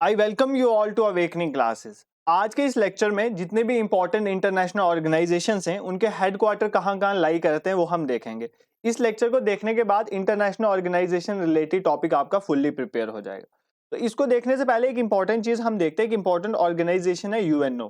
I welcome you all to awakening classes. आज के इस लेक्चर में जितने भी इंपॉर्टेंट इंटरनेशनल ऑर्गेनाइजेशंस हैं उनके हेडक्वार्टर कहाँ लाई करते हैं वो हम देखेंगे। इस लेक्चर को देखने के बाद इंटरनेशनल ऑर्गेनाइजेशन रिलेटेड टॉपिक आपका फुल्ली प्रिपेयर हो जाएगा। तो इसको देखने से पहले एक इंपॉर्टेंट चीज हम देखते हैं कि इंपॉर्टेंट ऑर्गेनाइजेशन है UNO,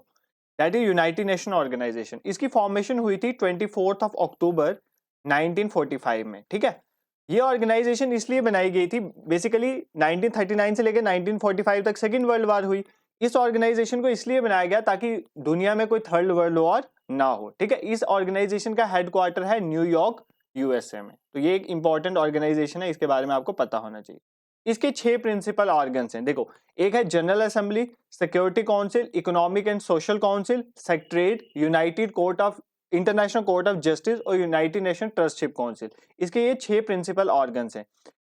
that is united nation organization. इसकी फॉर्मेशन हुई थी 24 अक्टूबर 1945 में। ठीक है, ये ऑर्गेनाइजेशन इसलिए बनाई गई थी, बेसिकली 1939 से लेकर 1945 तक सेकेंड वर्ल्ड वॉर हुई। इस ऑर्गेनाइजेशन को इसलिए बनाया गया ताकि दुनिया में कोई थर्ड वर्ल्ड वॉर ना हो। ठीक है, इस ऑर्गेनाइजेशन का हेडक्वार्टर है न्यूयॉर्क यूएसए में। तो ये एक इंपॉर्टेंट ऑर्गेनाइजेशन है, इसके बारे में आपको पता होना चाहिए। इसके 6 प्रिंसिपल ऑर्गन्स हैं। देखो, एक है general assembly, security council, economic and social council, secretariat, United court of international court of justice और यूनाइटेड नेशन ट्रस्टशिप काउंसिल। इसके ये 6 प्रिंसिपल ऑर्गन्स हैं।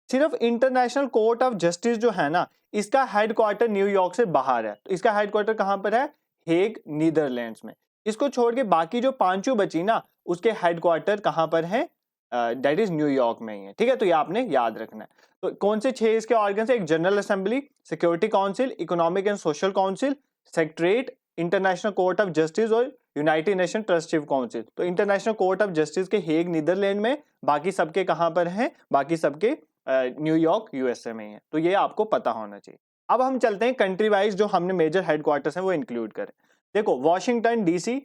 सिर्फ इंटरनेशनल कोर्ट ऑफ जस्टिस जो है ना, इसका हेडक्वार्टर न्यूयॉर्क से बाहर है। तो इसका हेडक्वार्टर कहां पर है? हेग, नीदरलैंड्स में। इसको छोड़ के बाकी जो पांचों बची ना, उसके हेडक्वार्टर कहां पर है? दैट इज न्यूयॉर्क में ही है। ठीक है, तो ये आपने याद रखना है। तो कौन से 6 इसके ऑर्गन्स है? एक general assembly, security council, economic and social council, secretariat, international court of justice और यूनाइटेड नेशन ट्रस्टशिप काउंसिल। तो इंटरनेशनल कोर्ट ऑफ जस्टिस के हेग नीदरलैंड में, बाकी सबके कहां पर हैं? बाकी सबके न्यूयॉर्क यूएसए में है। तो ये आपको पता होना चाहिए। अब हम चलते हैं कंट्री वाइज, जो हमने मेजर हेडक्वार्टर्स हैं वो इंक्लूड करें। देखो, वॉशिंगटन डीसी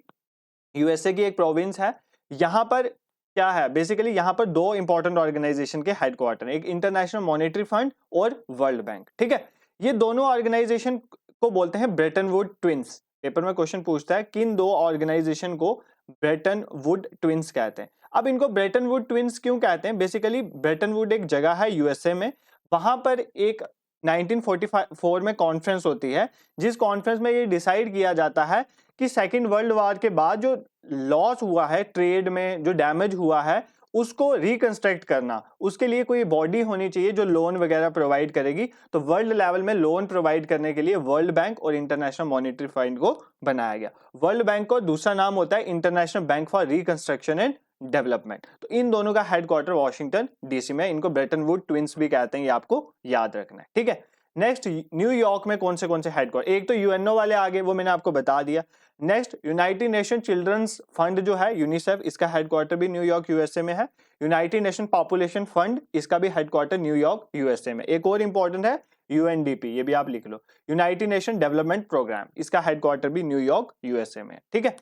यूएसए की एक प्रोविंस है। यहां पर क्या है? बेसिकली यहां पर 2 इंपॉर्टेंट ऑर्गेनाइजेशन के हेडक्वार्टर, एक इंटरनेशनल मॉनेटरी फंड और वर्ल्ड बैंक। ठीक है, ये दोनों ऑर्गेनाइजेशन को बोलते हैं ब्रेटन वुड ट्विंस। पेपर में क्वेश्चन पूछता है किन 2 ऑर्गेनाइजेशन को ब्रेटन वुड ट्विंस कहते हैं। अब इनको ब्रेटन वुड ट्विंस क्यों कहते हैं? बेसिकली ब्रेटन वुड एक जगह है यूएसए में, वहां पर एक 1944 में कॉन्फ्रेंस होती है, जिस कॉन्फ्रेंस में ये डिसाइड किया जाता है कि सेकेंड वर्ल्ड वॉर के बाद जो लॉस हुआ है, ट्रेड में जो डैमेज हुआ है, उसको रिकंस्ट्रक्ट करना, उसके लिए कोई बॉडी होनी चाहिए जो लोन वगैरह प्रोवाइड करेगी। तो वर्ल्ड लेवल में लोन प्रोवाइड करने के लिए वर्ल्ड बैंक और इंटरनेशनल मॉनेटरी फंड को बनाया गया। वर्ल्ड बैंक को दूसरा नाम होता है international bank for reconstruction and development. तो इन दोनों का हेडक्वार्टर वॉशिंगटन डीसी में। इनको ब्रेटन वुड ट्विंस भी कहते हैं, ये आपको याद रखना है। ठीक है, नेक्स्ट न्यूयॉर्क में कौन से हेडक्वार्टर? एक तो यूएनओ वाले आगे, वो मैंने आपको बता दिया। Next united nation children's fund जो है यूनिसेफ, इसका हेडक्वार्टर भी न्यूयॉर्क यूएसए में है। यूनाइटेड नेशन पॉपुलेशन फंड, इसका भी हेडक्वार्टर न्यूयॉर्क यूएसए में। एक और इंपॉर्टेंट है यूएनडीपी, ये भी आप लिख लो, यूनाइटेड नेशन डेवलपमेंट प्रोग्राम, इसका हेडक्वार्टर भी न्यूयॉर्क यूएसए में। ठीक है,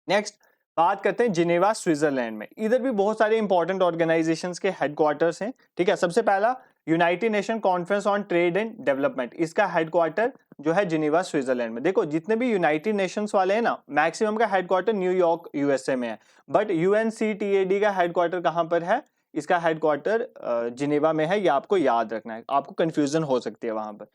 नेक्स्ट बात करते हैं जिनेवा स्विट्जरलैंड में। इधर भी बहुत सारे इंपॉर्टेंट ऑर्गेनाइजेशंस के हेडक्वार्टर्स हैं। ठीक है, सबसे पहला United nation conference on trade and development, इसका हेडक्वार्टर जो है जिनेवा स्विट्जरलैंड में। देखो, जितने भी यूनाइटेड नेशंस वाले हैं ना, मैक्सिमम का हेडक्वार्टर न्यूयॉर्क यूएसए में है, बट यूएनसीटीएडी का हेडक्वार्टर कहां पर है? इसका हेडक्वार्टर जिनेवा में है। ये आपको याद रखना है, आपको कंफ्यूजन हो सकती है वहां पर।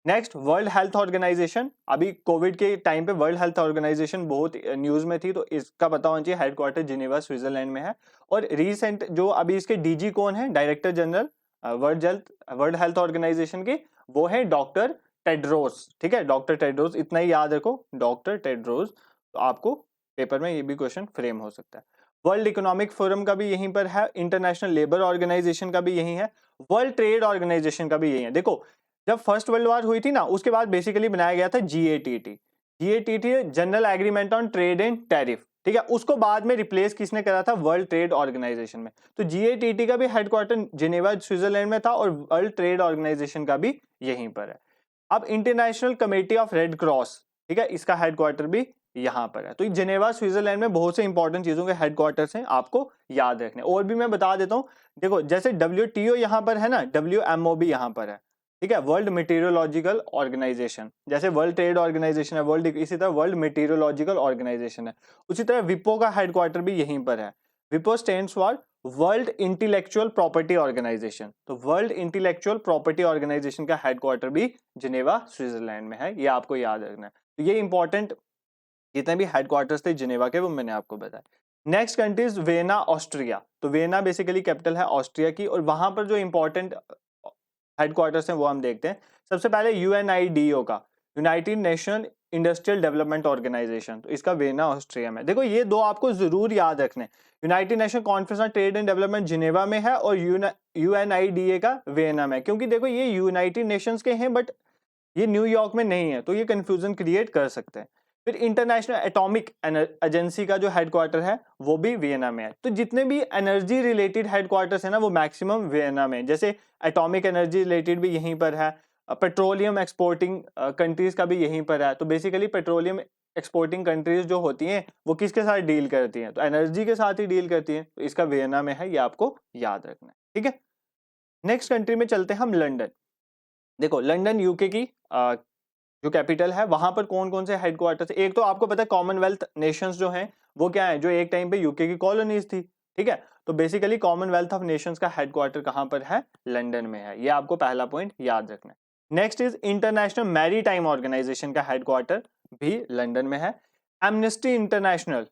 नेक्स्ट वर्ल्ड हेल्थ ऑर्गेनाइजेशन, अभी कोविड के टाइम पे वर्ल्ड हेल्थ ऑर्गेनाइजेशन बहुत न्यूज में थी, तो इसका पता होना चाहिए हेडक्वार्टर जिनेवा स्विट्जरलैंड में है। और रीसेंट जो अभी इसके डीजी कौन है, director general world health organization के, वो है डॉक्टर टेड्रोस। ठीक है, डॉक्टर टेड्रोस, इतना ही याद रखो, डॉक्टर टेड्रोस। तो आपको पेपर में ये भी क्वेश्चन फ्रेम हो सकता है। वर्ल्ड इकोनॉमिक फोरम का भी यहीं पर है, इंटरनेशनल लेबर ऑर्गेनाइजेशन का भी यही है, वर्ल्ड ट्रेड ऑर्गेनाइजेशन का भी यही है। देखो, जब फर्स्ट वर्ल्ड वॉर हुई थी ना, उसके बाद बेसिकली बनाया गया था GATT. GATT general agreement on trade and tariff. ठीक है, उसको बाद में रिप्लेस किसने करा था? वर्ल्ड ट्रेड ऑर्गेनाइजेशन में। तो जीएटीटी का भी हेडक्वार्टर जिनेवा स्विट्जरलैंड में था और वर्ल्ड ट्रेड ऑर्गेनाइजेशन का भी यहीं पर है। अब international committee of red cross, ठीक है, इसका हेडक्वार्टर भी यहां पर है। तो जिनेवा स्विट्जरलैंड में बहुत से इंपॉर्टेंट चीजों के हेडक्वार्टर्स हैं, आपको याद रखने। और भी मैं बता देता हूं, देखो जैसे डब्ल्यूटीओ यहां पर है ना, डब्ल्यूएमओ भी यहां पर है। ठीक है, वर्ल्ड मेटीरियोलॉजिकल ऑर्गेनाइजेशन, जैसे वर्ल्ड ट्रेड ऑर्गेनाइजेशन है, वर्ल्ड, इसी तरह वर्ल्ड मेटीरियोलॉजिकल ऑर्गेनाइजेशन है। उसी तरह विपो का हेडक्वार्टर भी यहीं पर है। विपो stands for World Intellectual Property Organization. तो वर्ल्ड इंटेलेक्चुअल प्रॉपर्टी ऑर्गेनाइजेशन का हेडक्वार्टर भी जिनेवा स्विट्जरलैंड में है, ये आपको याद रखना है। तो ये इंपॉर्टेंट जितने भी हेडक्वार्टर्स थे जिनेवा के, वो मैंने आपको बताया। Next country is vena, Austria. तो वेना बेसिकली कैपिटल है ऑस्ट्रिया की, और वहां पर जो इंपॉर्टेंट हेडक्वार्टर्स हैं वो हम देखते हैं। सबसे पहले यूएनआईडीओ का, united nation industrial development organization, तो इसका वेना ऑस्ट्रिया में। देखो, ये दो आपको जरूर याद रखने, United nation conference on trade and development Geneva में है और यूएनआईडीए का वेना में, क्योंकि देखो ये यूनाइटेड नेशंस के हैं, बट ये न्यूयॉर्क में नहीं है, तो ये कंफ्यूजन क्रिएट कर सकते हैं। फिर इंटरनेशनल एटॉमिक एजेंसी का जो हेडक्वार्टर है वो भी वियना में है। तो जितने भी एनर्जी रिलेटेड हेडक्वार्टर्स है ना वो मैक्सिमम वियना में, जैसे एटॉमिक एनर्जी रिलेटेड भी यहीं पर है, पेट्रोलियम एक्सपोर्टिंग कंट्रीज का भी यहीं पर है। तो बेसिकली पेट्रोलियम एक्सपोर्टिंग कंट्रीज जो होती हैं वो किसके साथ डील करती हैं, तो एनर्जी के साथ ही डील करती हैं, तो इसका वियना में है, ये आपको याद रखना है, ठीक है। नेक्स्ट कंट्री में चलते हैं हम, लंदन। देखो लंदन यूके की जो कैपिटल है, वहां पर कौन कौन से हेडक्वार्टर्स, एक तो आपको पता है कॉमनवेल्थ नेशंस जो हैं वो क्या है, जो एक टाइम पे यूके की कॉलोनीज थी, ठीक है। तो बेसिकली कॉमनवेल्थ ऑफ नेशंस का हेडक्वार्टर कहां पर है, लंदन में है, ये आपको पहला पॉइंट याद रखना है। Next is international maritime organization का हेडक्वार्टर भी लंदन में है। एमनेस्टी इंटरनेशनल,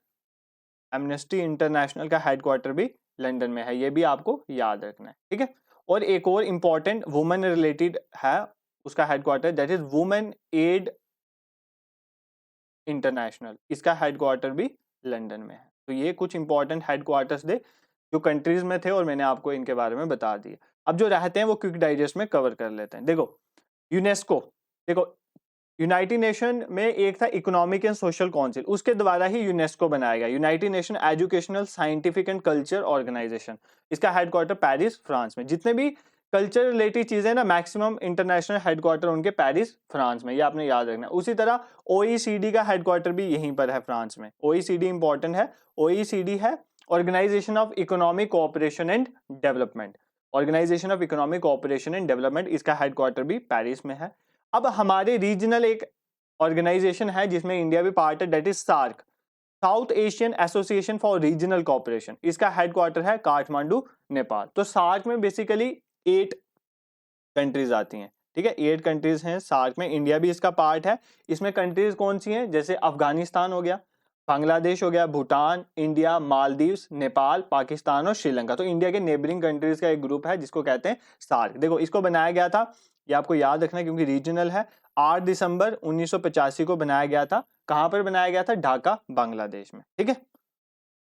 एमनेस्टी इंटरनेशनल का हेडक्वार्टर भी लंदन में है, ये भी आपको याद रखना है, ठीक है। और एक और इंपॉर्टेंट वुमेन रिलेटेड है, उसका headquarter that is women aid international, इसका हेडक्वार्टर भी लंदन में है। तो ये कुछ इंपॉर्टेंट हेडक्वार्टर्स थे जो कंट्रीज में थे और मैंने आपको इनके बारे में बता दिया। अब जो रहते हैं वो क्विक डाइजेस्ट में कवर कर लेते हैं। देखो यूनेस्को, देखो यूनाइटेड नेशन में एक था इकोनॉमिक एंड सोशल काउंसिल, उसके द्वारा ही यूनेस्को बनाया गया, united nation educational scientific and culture organization. इसका हेडक्वार्टर पेरिस फ्रांस में। जितने भी कल्चर रिलेटेड चीजें ना मैक्सिमम इंटरनेशनल हेडक्वार्टर उनके पेरिस फ्रांस में, ये आपने याद रखना है। उसी तरह ओईसीडी का हेडक्वार्टर भी यहीं पर है, फ्रांस में। ओईसीडी इंपॉर्टेंट है, ओईसीडी है organization of economic cooperation and development, organization of economic cooperation and development, इसका हेडक्वार्टर भी पेरिस में है। अब हमारे रीजनल एक ऑर्गेनाइजेशन है जिसमें इंडिया भी पार्ट है, that is SAARC, south Asian association for regional cooperation, इसका हेडक्वार्टर है काठमांडू, नेपाल। तो सार्क में बेसिकली 8 कंट्रीज आती हैं, ठीक है, 8 कंट्रीज हैं सार्क में, इंडिया भी इसका पार्ट है। इसमें कंट्रीज कौन सी हैं, जैसे अफगानिस्तान हो गया, बांग्लादेश हो गया, भूटान, इंडिया, मालदीव्स, नेपाल, पाकिस्तान और श्रीलंका। तो इंडिया के नेबरिंग कंट्रीज का एक ग्रुप है जिसको कहते हैं सार्क। देखो इसको बनाया गया था, ये आपको याद रखना है क्योंकि रीजनल है, 8 दिसंबर 1985 को बनाया गया था। कहां पर बनाया गया था, ढाका बांग्लादेश में, ठीक है,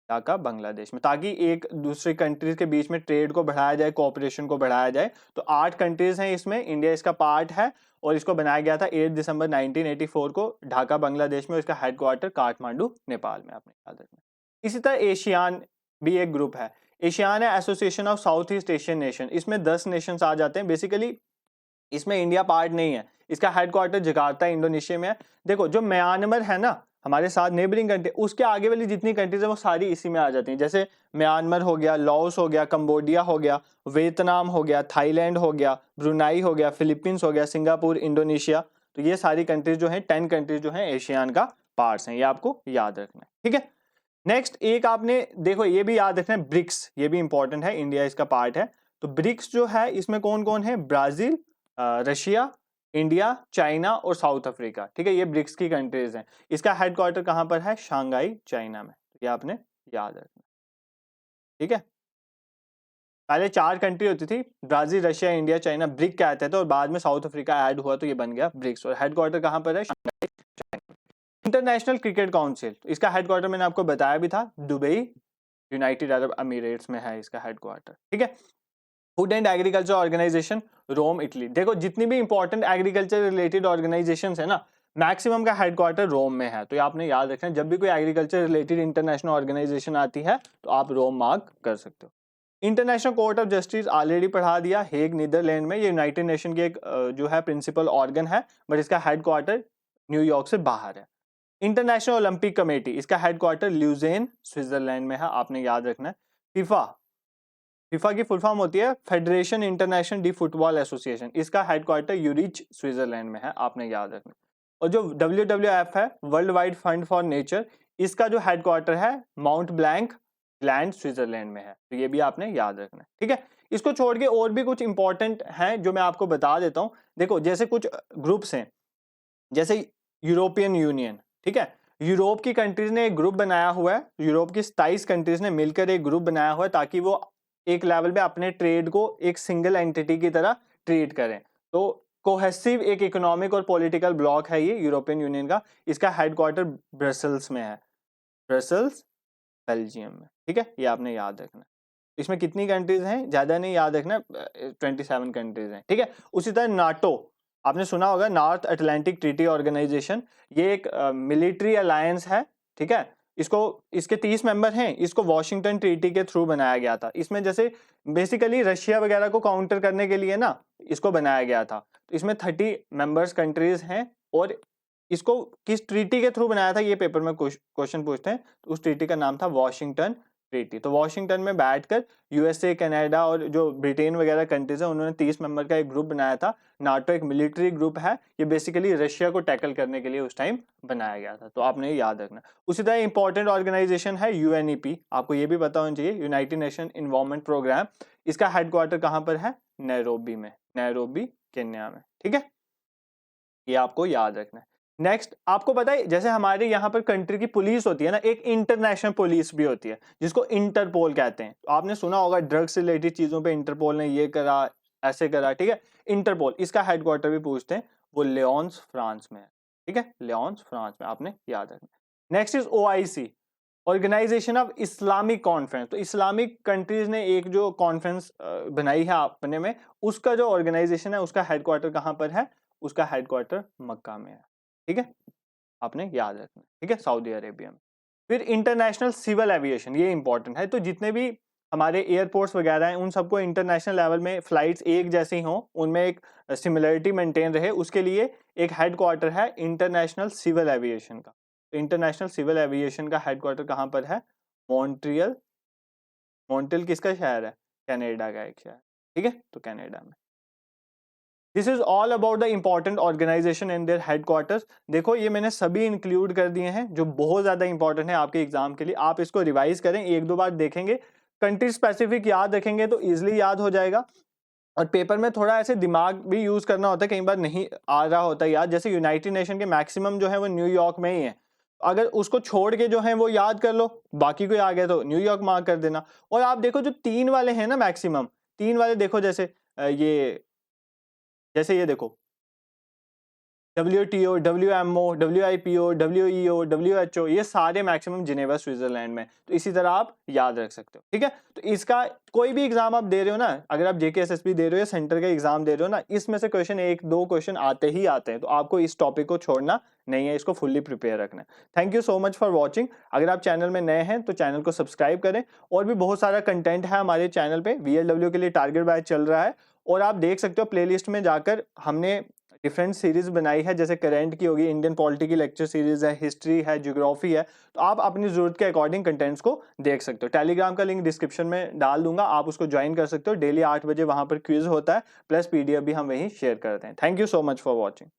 ढाका बांग्लादेश में, ताकि एक दूसरे कंट्रीज के बीच में ट्रेड को बढ़ाया जाए, कोऑपरेशन को बढ़ाया जाए। तो 8 कंट्रीज हैं इसमें, इंडिया इसका पार्ट है और इसको बनाया गया था 8 दिसंबर 1984 को ढाका बांग्लादेश में, इसका हेडक्वार्टर काठमांडू नेपाल में, आपने याद रखना। इसी तरह एशियान भी एक ग्रुप है, एशियान है association of south east Asian nation, इसमें 10 नेशंस आ जाते हैं। बेसिकली इसमें इंडिया पार्ट नहीं है, इसका हेडक्वार्टर जकार्ता इंडोनेशिया में है। देखो जो म्यांमार है ना हमारे साथ नेबरिंग कंट्री, उसके आगे वाली जितनी कंट्रीज है वो सारी इसी में आ जाती हैं, जैसे म्यांमार हो गया, लाओस हो गया, कंबोडिया हो गया, वियतनाम हो गया, थाईलैंड हो गया, ब्रुनाई हो गया, फिलीपींस हो गया, सिंगापुर, इंडोनेशिया। तो ये सारी कंट्रीज जो है 10 कंट्रीज जो है एशियान का पार्ट्स हैं, ये आपको याद रखना है, ठीक है। नेक्स्ट एक आपने देखो ये भी याद रखना है, ब्रिक्स, ये भी इंपॉर्टेंट है, इंडिया इसका पार्ट है। तो ब्रिक्स जो है इसमें कौन कौन है, ब्राजील, रशिया, इंडिया, चाइना और साउथ अफ्रीका, ठीक है, ये ब्रिक्स की कंट्रीज हैं। इसका हेडक्वार्टर कहां पर है, शंघाई चाइना में, ये आपने याद रखना, ठीक है। पहले 4 कंट्री होती थी, Brazil, Russia, India, China, brick कहते थे, और बाद में साउथ अफ्रीका ऐड हुआ तो ये बन गया ब्रिक्स, और हेडक्वार्टर कहां पर है, Shanghai China. International cricket council, इसका हेडक्वार्टर मैंने आपको बताया भी था, दुबई यूनाइटेड अरब अमीरेट्स में है इसका हेडक्वार्टर, ठीक है। Food and agriculture organization, Rome Italy. देखो जितनी भी इंपॉर्टेंट एग्रीकल्चर रिलेटेड ऑर्गेनाइजेशन है ना मैक्सिमम का हेडक्वार्टर रोम में है, तो ये आपने याद रखना है, जब भी कोई एग्रीकल्चर रिलेटेड इंटरनेशनल ऑर्गेनाइजेशन आती है तो आप रोम मार्क कर सकते हो। International court of justice already पढ़ा दिया, हेग नीदरलैंड में, ये यूनाइटेड नेशन की एक जो है प्रिंसिपल ऑर्गन है, बट इसका हेडक्वार्टर न्यूयॉर्क से बाहर है। इंटरनेशनल ओलंपिक कमेटी, इसका हेडक्वार्टर ल्यूजेन स्विट्जरलैंड में है, आपने याद रखना है। फीफा, फीफा की फुल फॉर्म होती है federation international D football association, इसका हेडक्वार्टर यूरिच स्विट्जरलैंड में है, आपने याद रखना। और जो WWF है, world wide fund for nature, इसका जो हेडक्वार्टर है माउंट ब्लैंक ग्लैंड स्विट्जरलैंड में है, तो ये भी आपने याद रखना है, ठीक है। इसको छोड़ के और भी कुछ इंपॉर्टेंट हैं जो मैं आपको बता देता हूं। देखो जैसे कुछ ग्रुप्स हैं, जैसे यूरोपियन यूनियन, ठीक है, यूरोप की कंट्रीज ने एक ग्रुप बनाया हुआ है, यूरोप की 27 कंट्रीज ने मिलकर एक ग्रुप बनाया हुआ है ताकि वो एक लेवल पे अपने ट्रेड को एक सिंगल एंटिटी की तरह ट्रीट करें। तो कोहेसिव एक इकोनॉमिक और पॉलिटिकल ब्लॉक है ये यूरोपियन यूनियन का, इसका हेडक्वार्टर ब्रसल्स में है, ब्रसल्स बेल्जियम में, ठीक है, ये आपने याद रखना। इसमें कितनी कंट्रीज हैं, ज्यादा नहीं याद रखना, 27 कंट्रीज हैं, ठीक है। उसी तरह नाटो, आपने सुना होगा नॉर्थ अटलांटिक ट्रीटी ऑर्गेनाइजेशन, ये एक मिलिट्री अलायंस है, ठीक है। इसके 30 मेंबर हैं। इसको वॉशिंगटन ट्रीटी के थ्रू बनाया गया था। इसमें जैसे बेसिकली रशिया वगैरह को काउंटर करने के लिए ना इसको बनाया गया था। तो इसमें 30 मेंबर्स कंट्रीज हैं और इसको किस ट्रीटी के थ्रू बनाया था ये पेपर में क्वेश्चन पूछते हैं। तो उस ट्रीटी का नाम था वॉशिंगटन ट्रीटी। तो वॉशिंगटन में बैठकर यूएसए, कनाडा और जो ब्रिटेन वगैरह कंट्रीज है उन्होंने 30 मेंबर का एक ग्रुप बनाया था। नाटो एक मिलिट्री ग्रुप है, ये बेसिकली रशिया को टैकल करने के लिए उस टाइम बनाया गया था। तो आपने ये याद रखना। उसी तरह इंपॉर्टेंट ऑर्गेनाइजेशन है यूएनईपी, आपको ये भी पता होना चाहिए, यूनाइटेड नेशन इन्वायरमेंट प्रोग्राम। इसका हेडक्वार्टर कहाँ पर है? नैरोबी में, नैरोबी केन्या में, ठीक है। ये आपको याद रखना है। नेक्स्ट, आपको पता है जैसे हमारे यहाँ पर कंट्री की पुलिस होती है ना, एक इंटरनेशनल पुलिस भी होती है जिसको इंटरपोल कहते हैं। तो आपने सुना होगा ड्रग्स रिलेटेड चीजों पे इंटरपोल ने ये करा, ऐसे करा, ठीक है। इंटरपोल, इसका हेडक्वार्टर भी पूछते हैं, वो लियोन्स फ्रांस में है, ठीक है, लियोन्स फ्रांस में, आपने याद रखना। Next is OIC, organization of Islamic conference. तो इस्लामिक कंट्रीज ने एक जो कॉन्फ्रेंस बनाई है अपने में, उसका जो ऑर्गेनाइजेशन है उसका हेडक्वार्टर कहाँ पर है? उसका हेडक्वार्टर मक्का में है, ठीक है, आपने याद रखना, ठीक है, सऊदी अरेबिया में। फिर इंटरनेशनल सिविल एविएशन, ये इंपॉर्टेंट है। तो जितने भी हमारे एयरपोर्ट्स वगैरह हैं उन सबको इंटरनेशनल लेवल में फ्लाइट्स एक जैसी हों, उनमें एक सिमिलरिटी मेंटेन रहे, उसके लिए एक हेडक्वार्टर है इंटरनेशनल सिविल एविएशन का। इंटरनेशनल सिविल एविएशन का हेडक्वार्टर कहाँ पर है? मॉन्ट्रियल। मॉन्ट्रियल किसका शहर है? कनाडा का एक शहर, ठीक है, तो कनाडा में। This is all about the important organization and their headquarters. देखो ये मैंने सभी इंक्लूड कर दिए हैं जो बहुत ज्यादा इंपॉर्टेंट है आपके एग्जाम के लिए। आप इसको रिवाइज करें, एक दो बार देखेंगे, कंट्री स्पेसिफिक याद रखेंगे तो इजिली याद हो जाएगा। और पेपर में थोड़ा ऐसे दिमाग भी यूज करना होता है, कई बार नहीं आ रहा होता याद। जैसे यूनाइटेड नेशन के मैक्सिमम जो है वो न्यूयॉर्क में ही है, अगर उसको छोड़ के जो है वो याद कर लो, बाकी कोई आ गया तो न्यूयॉर्क मार्क कर देना। और आप देखो जो 3 वाले हैं ना मैक्सिमम, 3 वाले देखो, जैसे ये देखो WTO, WMO, WIPO, WEO, WHO, ये सारे मैक्सिमम जिनेवा स्विट्जरलैंड में। तो इसी तरह आप याद रख सकते हो, ठीक है। तो इसका कोई भी एग्जाम आप दे रहे हो ना, अगर आप JKSSB दे रहे हो या सेंटर का एग्जाम दे रहे हो ना, इसमें से क्वेश्चन 1-2 क्वेश्चन आते ही आते हैं। तो आपको इस टॉपिक को छोड़ना नहीं है, इसको फुल्ली प्रिपेयर रखना है। Thank you so much for watching. अगर आप चैनल में नए हैं तो चैनल को सब्सक्राइब करें। और भी बहुत सारा कंटेंट है हमारे चैनल पे, VLW के लिए टारगेट बैच चल रहा है और आप देख सकते हो प्लेलिस्ट में जाकर, हमने डिफरेंट सीरीज बनाई है, जैसे करंट की होगी, इंडियन पॉलिटी की लेक्चर सीरीज है, हिस्ट्री है, ज्योग्राफी है। तो आप अपनी जरूरत के अकॉर्डिंग कंटेंट्स को देख सकते हो। टेलीग्राम का लिंक डिस्क्रिप्शन में डाल दूंगा, आप उसको ज्वाइन कर सकते हो। डेली 8 बजे वहां पर क्विज होता है, प्लस PDF भी हम वहीं शेयर करते हैं। Thank you so much for watching.